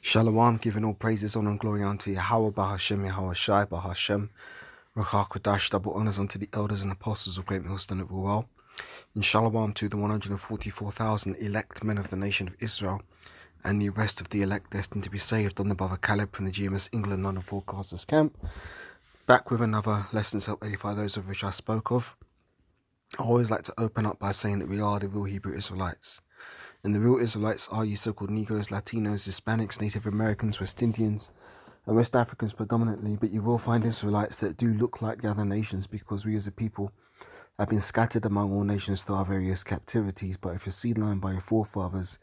Shalom, giving all praises, honor, and glory unto Yahweh, Bahashem, Yahweh Shai, Bahashem, Ruach HaKodesh, double honors unto the elders and apostles of Great Millstone of Ruel, and Shalom to the 144,000 elect men of the nation of Israel, and the rest of the elect destined to be saved on the brother Caleb from the GMS England London Forecasters Camp, back with another lesson to help edify those of which I spoke of. I always like to open up by saying that we are the real Hebrew Israelites. And the real Israelites are you so-called Negroes, Latinos, Hispanics, Native Americans, West Indians, and West Africans predominantly, but you will find Israelites that do look like the other nations because we as a people have been scattered among all nations through our various captivities. But if your seed line by your forefathers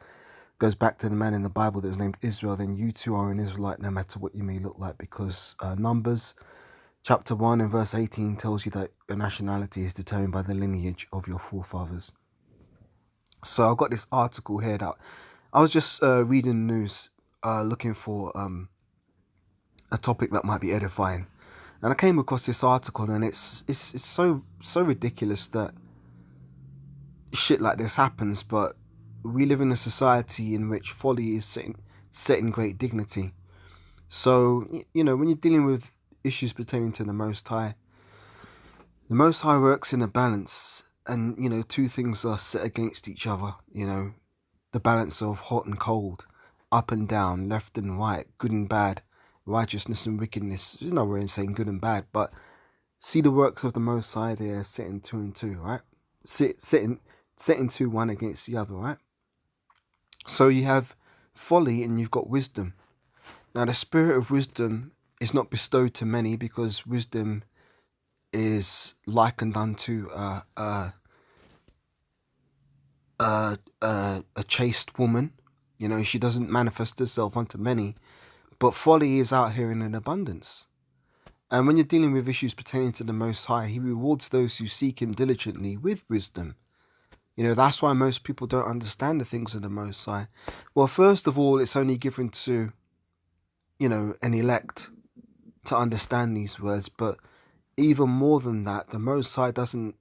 goes back to the man in the Bible that was named Israel, then you too are an Israelite no matter what you may look like, because Numbers chapter 1 and verse 18 tells you that your nationality is determined by the lineage of your forefathers. So I've got this article here that I was just reading the news, looking for a topic that might be edifying, and I came across this article, and it's so ridiculous that shit like this happens. But we live in a society in which folly is set in great dignity. So you know, when you're dealing with issues pertaining to the Most High works in a balance. And, you know, two things are set against each other, you know, the balance of hot and cold, up and down, left and right, good and bad, righteousness and wickedness. You know, we're saying good and bad, but see the works of the Most High there sitting 2 and 2, right? Sitting 2, one against the other, right? So you have folly and you've got wisdom. Now, the spirit of wisdom is not bestowed to many because wisdom is likened unto a chaste woman. You know, she doesn't manifest herself unto many, but folly is out here in an abundance. And when you're dealing with issues pertaining to the Most High, He rewards those who seek Him diligently with wisdom. You know, that's why most people don't understand the things of the Most High. Well, first of all, it's only given to, you know, an elect to understand these words, but even more than that, the Most High doesn't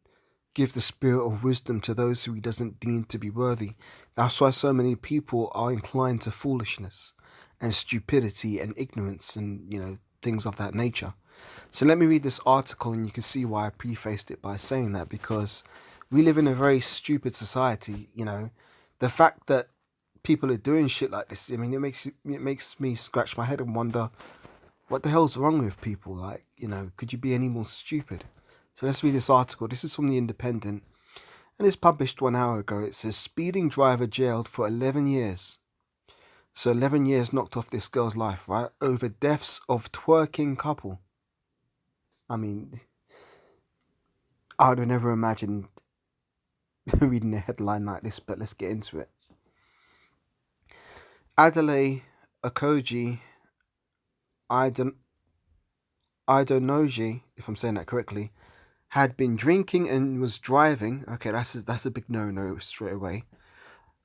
give the spirit of wisdom to those who He doesn't deem to be worthy. That's why so many people are inclined to foolishness and stupidity and ignorance and, you know, things of that nature. So let me read this article and you can see why I prefaced it by saying that, because we live in a very stupid society. You know, the fact that people are doing shit like this, I mean, it makes me scratch my head and wonder, what the hell's wrong with people? Like, you know, could you be any more stupid? So let's read this article. This is from The Independent, and it's published 1 hour ago. It says, speeding driver jailed for 11 years. So 11 years knocked off this girl's life, right? Over deaths of twerking couple. I mean, I would have never imagined reading a headline like this, but let's get into it. Adelaide Okoji Idonoji, if I'm saying that correctly, had been drinking and was driving. Okay, that's a big no-no straight away.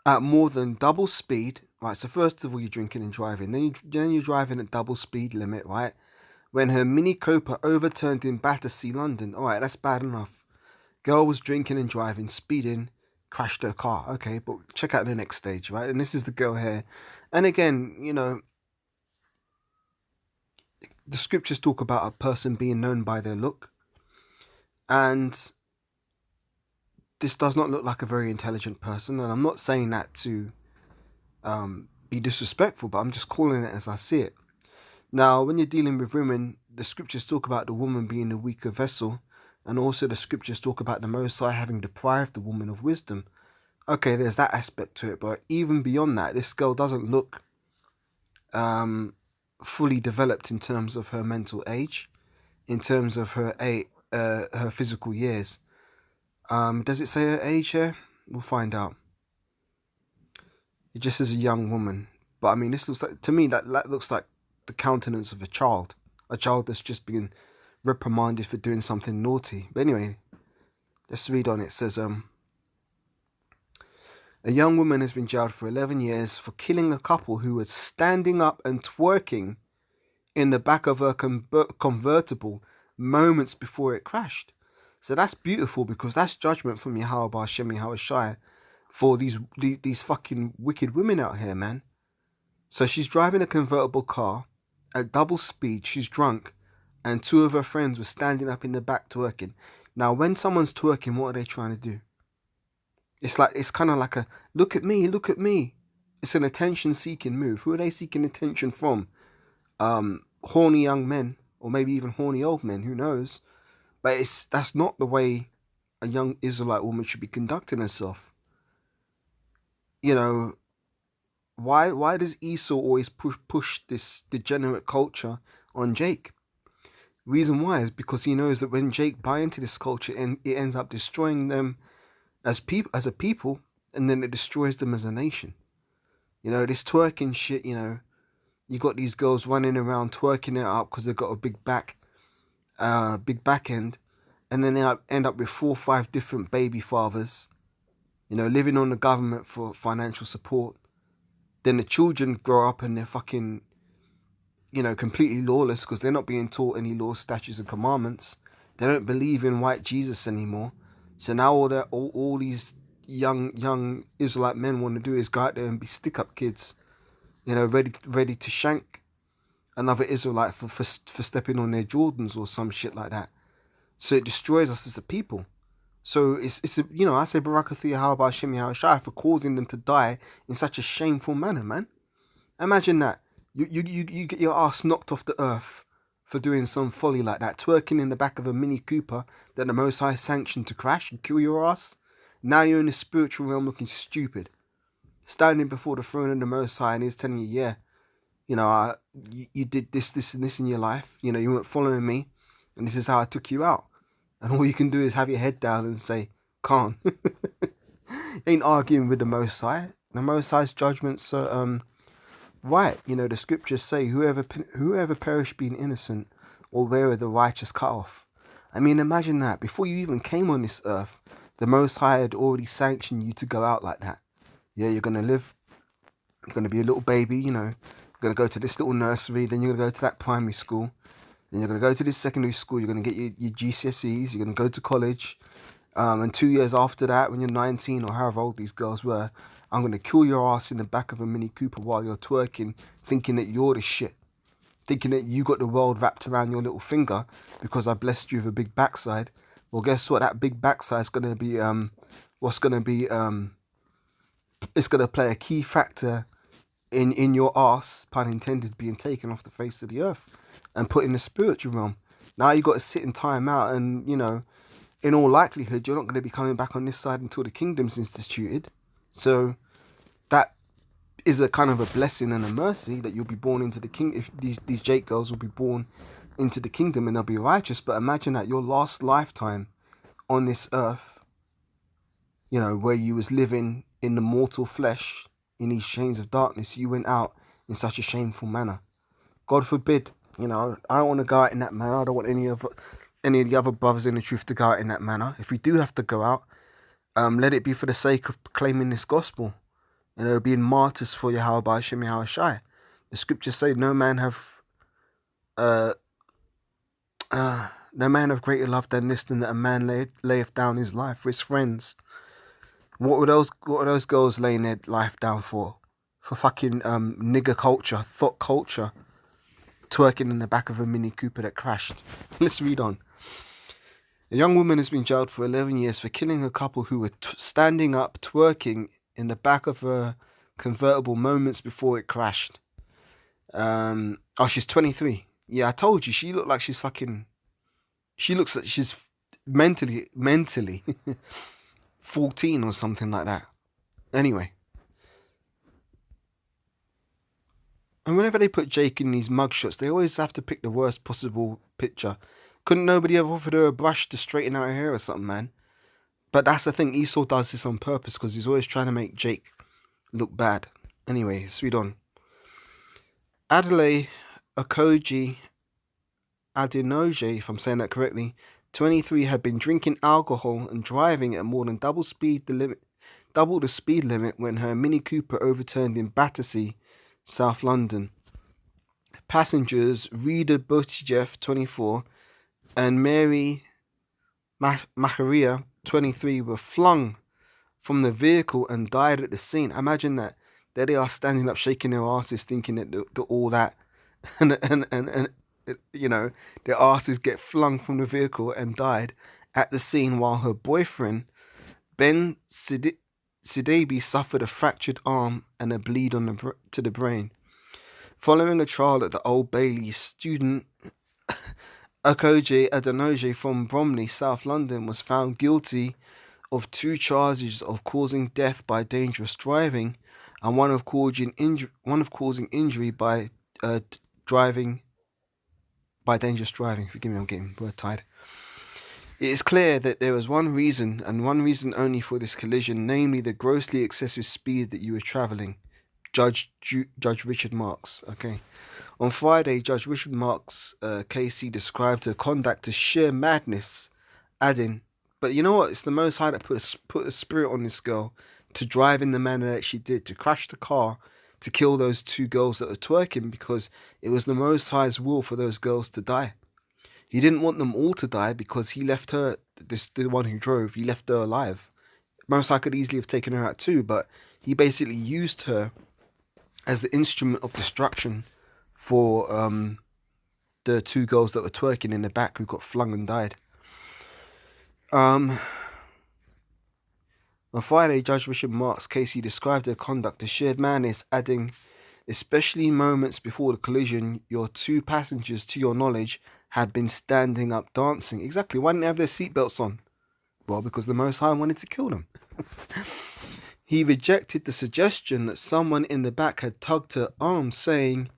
At more than double speed, right? So first of all, you're drinking and driving, then you're driving at double speed limit, right? When her Mini Cooper overturned in Battersea, London. All right, that's bad enough. Girl was drinking and driving, speeding, crashed her car. Okay, but check out the next stage, right? And this is the girl here. And again, you know, the scriptures talk about a person being known by their look. And this does not look like a very intelligent person. And I'm not saying that to be disrespectful, but I'm just calling it as I see it. Now, when you're dealing with women, the scriptures talk about the woman being a weaker vessel. And also the scriptures talk about the Most High having deprived the woman of wisdom. Okay, there's that aspect to it. But even beyond that, this girl doesn't look fully developed in terms of her mental age, in terms of her physical years. Does it say her age here? We'll find out. It just says a young woman. But I mean, this looks like, to me, that looks like the countenance of a child that's just being reprimanded for doing something naughty. But anyway, let's read on. It says, a young woman has been jailed for 11 years for killing a couple who was standing up and twerking in the back of her convertible moments before it crashed. So that's beautiful, because that's judgment from Yahweh Hashem Yahweh Shai for these fucking wicked women out here, man. So she's driving a convertible car at double speed. She's drunk, and two of her friends were standing up in the back twerking. Now, when someone's twerking, what are they trying to do? It's kind of like a look at me, look at me. It's an attention-seeking move. Who are they seeking attention from? Horny young men, or maybe even horny old men. Who knows? But that's not the way a young Israelite woman should be conducting herself. You know, why does Esau always push this degenerate culture on Jake? Reason why is because he knows that when Jake buy into this culture, and it ends up destroying them as a people, and then it destroys them as a nation. You know, this twerking shit. You know, you got these girls running around twerking it up because they've got a big back end, and then they end up with 4 or 5 different baby fathers. You know, living on the government for financial support. Then the children grow up and they're fucking, you know, completely lawless because they're not being taught any laws, statutes, and commandments. They don't believe in white Jesus anymore. So now all these young Israelite men want to do is go out there and be stick-up kids, you know, ready to shank another Israelite for stepping on their Jordans or some shit like that. So it destroys us as a people. So it's you know, I say Barakathiya Hawaba Hashem Yahushai for causing them to die in such a shameful manner, man. Imagine that. You get your ass knocked off the earth for doing some folly like that, twerking in the back of a Mini Cooper that the Most High sanctioned to crash and kill your ass. Now you're in the spiritual realm looking stupid, standing before the throne of the Most High, and he's telling you, yeah, you know, you did this and this in your life. You know, you weren't following me, and this is how I took you out. And all you can do is have your head down and say, Khan. Ain't arguing with the Most High. The Most High's judgments are right. You know, the scriptures say, whoever perished being innocent, or where the righteous cut off. I mean, imagine that. Before you even came on this earth, the Most High had already sanctioned you to go out like that. Yeah, you're going to live. You're going to be a little baby, you know. You're going to go to this little nursery. Then you're going to go to that primary school. Then you're going to go to this secondary school. You're going to get your GCSEs. You're going to go to college. And 2 years after that, when you're 19 or however old these girls were, I'm going to kill your ass in the back of a Mini Cooper while you're twerking, thinking that you're the shit. Thinking that you got the world wrapped around your little finger because I blessed you with a big backside. Well, guess what? That big backside is going to be, it's going to play a key factor in your ass, pun intended, being taken off the face of the earth and put in the spiritual realm. Now you got to sit in time out, and you know, in all likelihood, you're not going to be coming back on this side until the kingdom's instituted. So that is a kind of a blessing and a mercy that you'll be born into the king. If these Jake girls will be born into the kingdom and they'll be righteous. But imagine that your last lifetime on this earth, you know, where you was living in the mortal flesh in these chains of darkness, you went out in such a shameful manner. God forbid. You know, I don't want to go out in that manner. I don't want any of the other brothers in the truth to go out in that manner. If we do have to go out, let it be for the sake of proclaiming this gospel. You know, being martyrs for Yahweh Hashem Yahushai. The scriptures say no man have greater love than this, than that a man layeth down his life for his friends. What were those girls laying their life down for? For fucking nigger culture, thought culture. Twerking in the back of a Mini Cooper that crashed. Let's read on. A young woman has been jailed for 11 years for killing a couple who were standing up twerking in the back of a convertible moments before it crashed. She's 23. Yeah, I told you, she looked like she's fucking... She looks like she's mentally 14 or something like that. Anyway. And whenever they put Jake in these mugshots, they always have to pick the worst possible picture. Couldn't nobody have offered her a brush to straighten out her hair or something, man? But that's the thing, Esau does this on purpose because he's always trying to make Jake look bad. Anyway, let's read on. Adelaide Okoji Adinoje, if I'm saying that correctly, 23, had been drinking alcohol and driving at more than double the speed limit when her Mini Cooper overturned in Battersea, South London. Passengers Rita Buttigieg, 24, and Mary Macharia, 23, were flung from the vehicle and died at the scene. Imagine that. There they are standing up, shaking their asses, thinking that they're all that, and you know, their asses get flung from the vehicle and died at the scene, while her boyfriend Ben Sidibe suffered a fractured arm and a bleed to the brain. Following a trial at the Old Bailey, student Akoje Adenoje from Bromley, South London, was found guilty of 2 charges of causing death by dangerous driving and one of causing injury by driving by dangerous driving. Forgive me, I'm getting word tied. It is clear that there was one reason, and one reason only, for this collision, namely the grossly excessive speed that you were travelling. Judge Richard Marks. Okay. On Friday, Judge Richard Marks, KC, described her conduct as sheer madness, adding, "But you know what? It's the Most High that put a spirit on this girl to drive in the manner that she did, to crash the car, to kill those 2 girls that were twerking, because it was the Most High's will for those girls to die. He didn't want them all to die because he left her, the one who drove, he left her alive. Most High could easily have taken her out too, but he basically used her as the instrument of destruction for the 2 girls that were twerking in the back who got flung and died." On Friday, Judge Richard Marks, KC, described her conduct as sheer madness, adding, "Especially moments before the collision, your 2 passengers, to your knowledge, had been standing up dancing." Exactly. Why didn't they have their seatbelts on? Well, because the Most High wanted to kill them. He rejected the suggestion that someone in the back had tugged her arm, saying,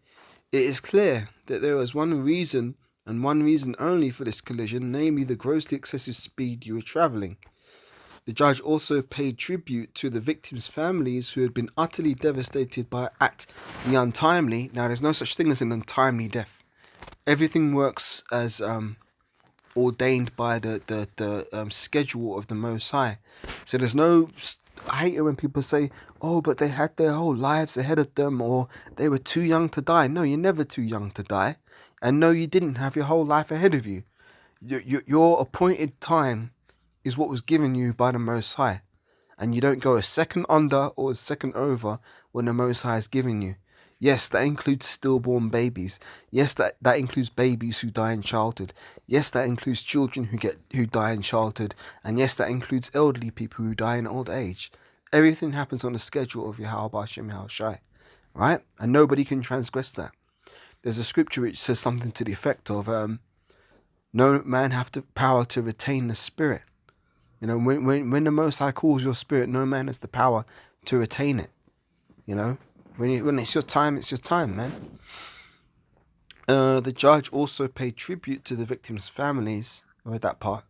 "It is clear that there was one reason, and one reason only, for this collision, namely the grossly excessive speed you were travelling." The judge also paid tribute to the victims' families, who had been utterly devastated at the untimely. Now, there's no such thing as an untimely death. Everything works as ordained by the schedule of the Most High. So there's no... I hate it when people say, "Oh, but they had their whole lives ahead of them," or "they were too young to die." No, you're never too young to die. And no, you didn't have your whole life ahead of you. Your appointed time is what was given you by the Most High. And you don't go a second under or a second over when the Most High is giving you. Yes, that includes stillborn babies. Yes, that includes babies who die in childhood. Yes, that includes children who die in childhood. And yes, that includes elderly people who die in old age. Everything happens on the schedule of Yahweh Hashem Yahushai, right? And nobody can transgress that. There's a scripture which says something to the effect of, "No man have the power to retain the spirit." You know, when the Most High calls your spirit, no man has the power to retain it. You know, when it's your time, man. The judge also paid tribute to the victims' families. I read that part.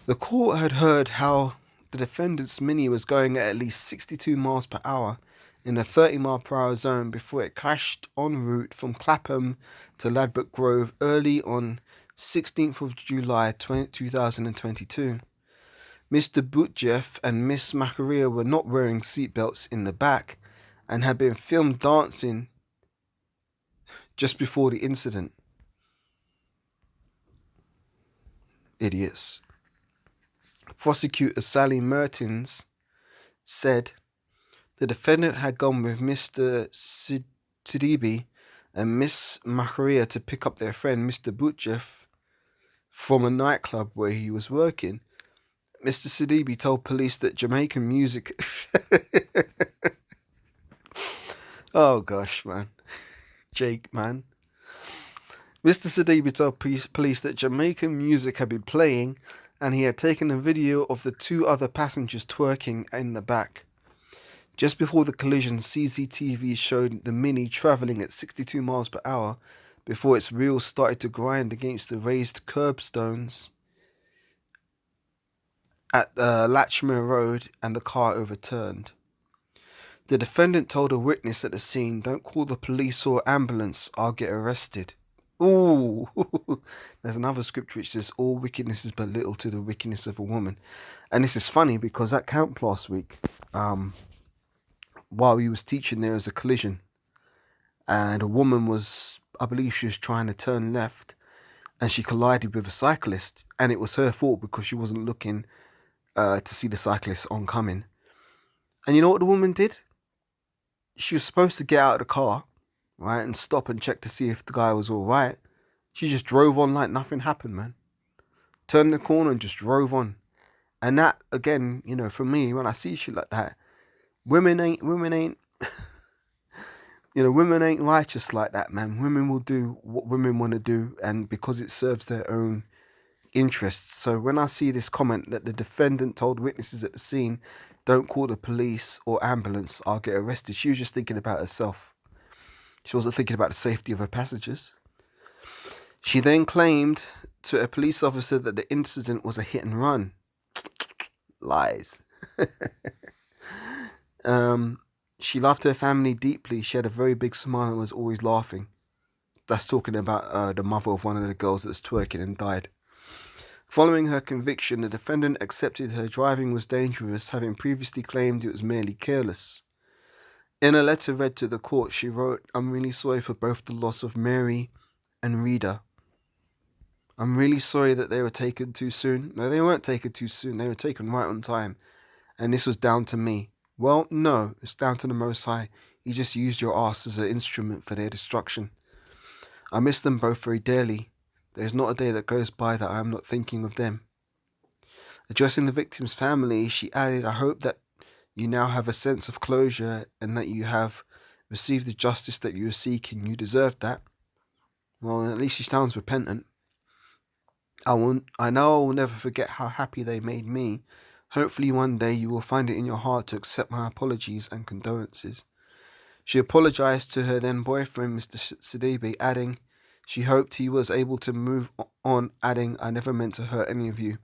The court had heard how the defendant's Mini was going at least 62 miles per hour in a 30-mile-per-hour zone before it crashed en route from Clapham to Ladbroke Grove early on 16th of July 2022. Mr. Butjeff and Miss Macaria were not wearing seatbelts in the back and had been filmed dancing just before the incident. Idiots. Prosecutor Sally Mertens said the defendant had gone with Mr. Sidibe and Miss Macaria to pick up their friend Mr. Butjeff from a nightclub where he was working. Mr. Sidibe told police that Jamaican music... Oh gosh, man. Jake, man. Mr. Sidibe told police that Jamaican music had been playing and he had taken a video of the 2 other passengers twerking in the back. Just before the collision, CCTV showed the Mini travelling at 62 miles per hour before its wheels started to grind against the raised curbstones at Latchmere Road and the car overturned. The defendant told a witness at the scene, "Don't call the police or ambulance, I'll get arrested." Ooh, there's another scripture which says, "All wickedness is but little to the wickedness of a woman." And this is funny because at camp last week, while he was teaching, there was a collision. And a woman was, I believe she was trying to turn left, and she collided with a cyclist. And it was her fault because she wasn't looking to see the cyclist oncoming. And you know what the woman did? she was supposed to get out of the car, right, and stop and check to see if the guy was all right. She just drove on like nothing happened, man. Turned the corner and just drove on. And that, again, you know, for me, when I see shit like that, women ain't, you know, women ain't righteous like that, man. Women will do what women want to do, and because it serves their own interests. So when I see this comment that the defendant told witnesses at the scene, don't call the police or ambulance, I'll get arrested, she was just thinking about herself. She wasn't thinking about the safety of her passengers. She then claimed to a police officer that the incident was a hit and run. Lies. She loved her family deeply. She had a very big smile and was always laughing. That's talking about the mother of one of the girls that's twerking and died. Following her conviction, the defendant accepted her driving was dangerous, having previously claimed it was merely careless. In a letter read to the court, she wrote, "I'm really sorry for both the loss of Mary and Rita. I'm really sorry that they were taken too soon." No, they weren't taken too soon. They were taken right on time. And this was down to me. Well, no, it's down to the Most High. He just used your ass as an instrument for their destruction. I miss them both very dearly. There's not a day that goes by that I am not thinking of them. Addressing the victim's family, she added, "I hope that you now have a sense of closure and that you have received the justice that you were seeking. You deserved that." Well, at least she sounds repentant. I know I will never forget how happy they made me. Hopefully one day you will find it in your heart to accept my apologies and condolences. She apologized to her then boyfriend, Mr. Sidibe, adding she hoped he was able to move on, adding, "I never meant to hurt any of you."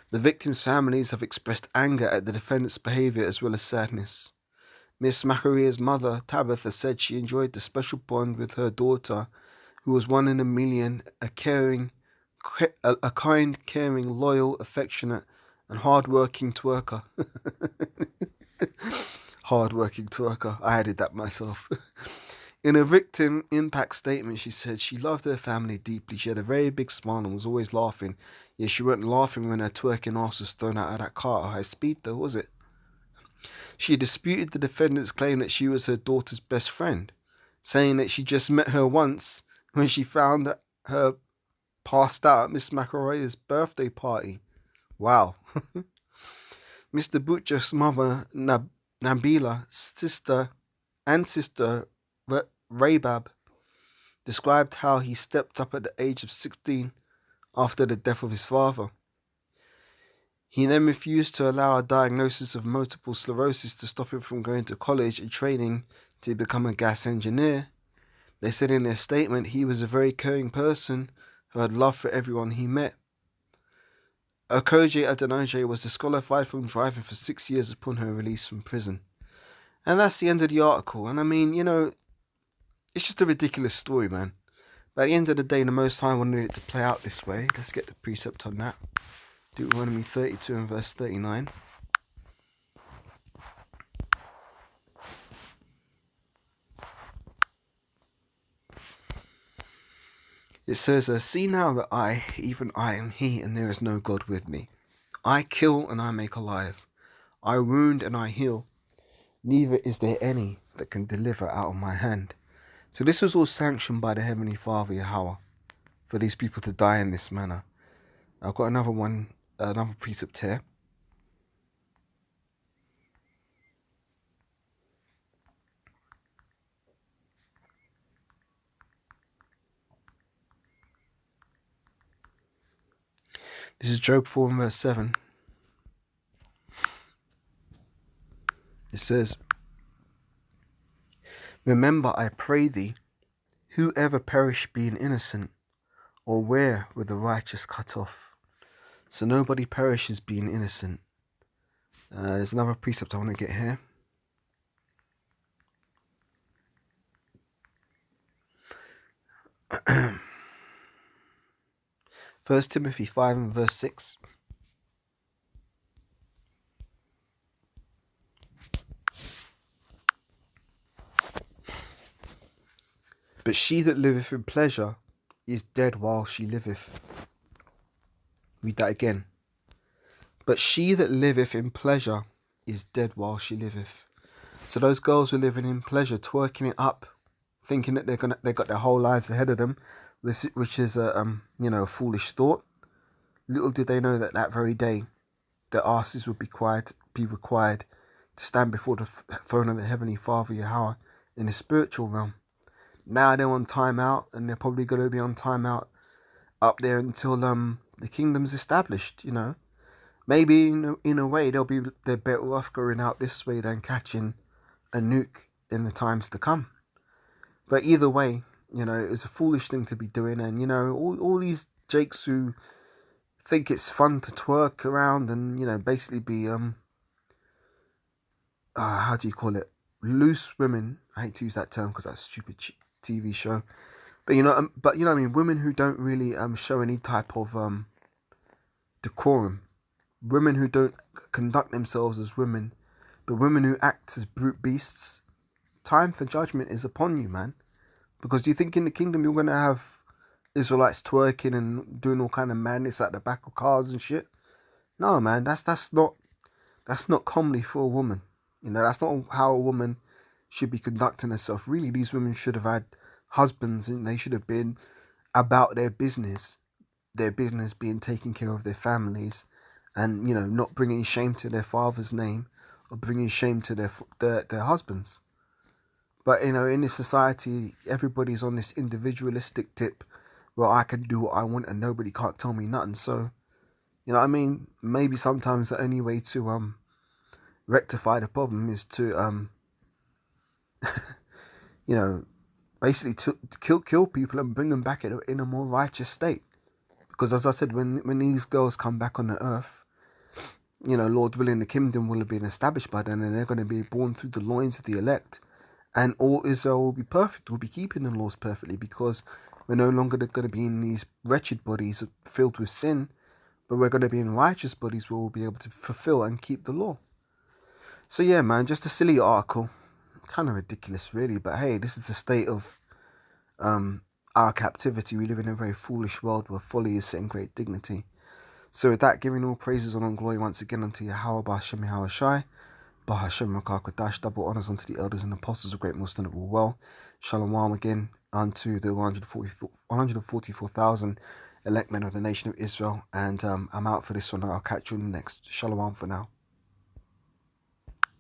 The victims' families have expressed anger at the defendant's behavior as well as sadness. Miss Macaria's mother, Tabitha, said she enjoyed the special bond with her daughter, who was one in a million, a kind, caring, loyal, affectionate, and hard-working twerker. Hard-working twerker. I added that myself. In a victim impact statement, she said she loved her family deeply. She had a very big smile and was always laughing. Yeah, she wasn't laughing when her twerking ass was thrown out of that car at high speed, though, was it? She disputed the defendant's claim that she was her daughter's best friend, saying that she just met her once when she found her passed out at Miss Macaria's birthday party. Wow. Mr. Butcher's mother, Nabila, sister Rabab, described how he stepped up at the age of 16 after the death of his father. He then refused to allow a diagnosis of multiple sclerosis to stop him from going to college and training to become a gas engineer. They said in their statement he was a very caring person who had love for everyone he met. Okoje Adenoje was disqualified from driving for 6 years upon her release from prison. And that's the end of the article. And I mean, you know, it's just a ridiculous story, man. But at the end of the day, the Most High wanted it to play out this way. Let's get the precept on that. Deuteronomy 32 and verse 39. It says, "See now that I, even I, am He, and there is no God with me. I kill and I make alive. I wound and I heal. Neither is there any that can deliver out of my hand." So this was all sanctioned by the Heavenly Father, Yahweh, for these people to die in this manner. I've got another precept here. This is Job 4 and verse 7. It says, "Remember, I pray thee, whoever perished being innocent, or where were the righteous cut off?" So nobody perishes being innocent. There's another precept I want to get here. First Timothy 5 and verse 6. "But she that liveth in pleasure is dead while she liveth." Read that again. "But she that liveth in pleasure is dead while she liveth." So those girls were living in pleasure, twerking it up, thinking that they got their whole lives ahead of them, which is a a foolish thought. Little did they know that that very day, their asses would be required to stand before the throne of the Heavenly Father Yahweh in the spiritual realm. Now they're on timeout, and they're probably going to be on timeout up there until the kingdom's established. Maybe in a way they're better off going out this way than catching a nuke in the times to come. But either way, it's a foolish thing to be doing, and all these jakes who think it's fun to twerk around and basically be how do you call it, loose women. I hate to use that term because that's a stupid TV show. But I mean, women who don't really show any type of decorum, women who don't conduct themselves as women, but women who act as brute beasts. Time for judgment is upon you, man. Because do you think in the kingdom you're gonna have Israelites twerking and doing all kind of madness at the back of cars and shit? No, man, that's not comedy for a woman. That's not how a woman should be conducting herself. Really, these women should have had husbands, and they should have been about their business being taking care of their families, and not bringing shame to their father's name or bringing shame to their husbands. But in this society, everybody's on this individualistic tip where I can do what I want and nobody can't tell me nothing. So what I mean? Maybe sometimes the only way to rectify the problem is to basically to kill people and bring them back in a more righteous state. Because as I said, when these girls come back on the earth, Lord willing, the kingdom will have been established by then, and they're going to be born through the loins of the elect, and all Israel will be perfect, will be keeping the laws perfectly, because we're no longer going to be in these wretched bodies filled with sin, but we're going to be in righteous bodies where we'll be able to fulfill and keep the law. So yeah, man, just a silly article. Kind of ridiculous, really. But hey, this is the state of our captivity. We live in a very foolish world where folly is set in great dignity. So with that, giving all praises and all glory once again unto Yahweh, Bahashem Yahweh Shai, Bahashem Rakakadash, double honours unto the elders and apostles of great Muslim that will well. Shalom again unto the 144,000 elect men of the nation of Israel. And I'm out for this one. I'll catch you in the next. Shalom for now.